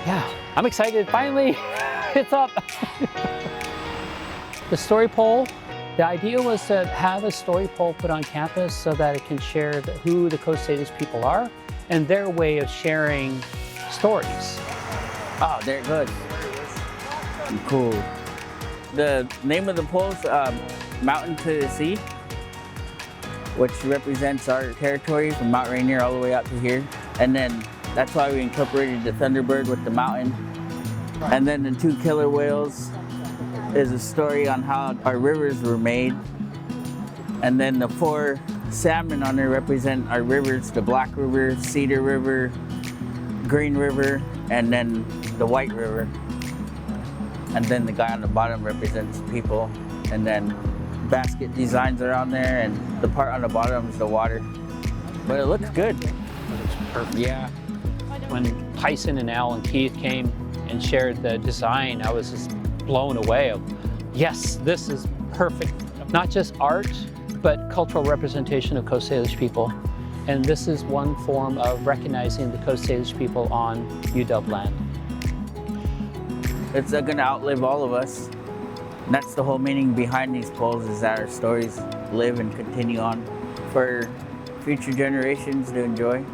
Yeah, I'm excited. Finally, it's up. The story pole, the idea was to have a story pole put on campus so that it can share who the Coast Salish people are and their way of sharing stories. Oh, there it goes. Cool. The name of the pole is Mountain to the Sea, which represents our territory from Mount Rainier all the way out to here. And then that's why we incorporated the thunderbird with the mountain. And then the 2 killer whales is a story on how our rivers were made. And then the 4 salmon on there represent our rivers, the Black River, Cedar River, Green River, and then the White River. And then the guy on the bottom represents people. And then basket designs are on there, and the part on the bottom is the water. But it looks good. It looks perfect. Yeah. When Tyson and Al and Keith came and shared the design, I was just blown away. Yes, this is perfect. Not just art, but cultural representation of Coast Salish people. And this is one form of recognizing the Coast Salish people on UW land. It's gonna outlive all of us. And that's the whole meaning behind these poles, is that our stories live and continue on for future generations to enjoy.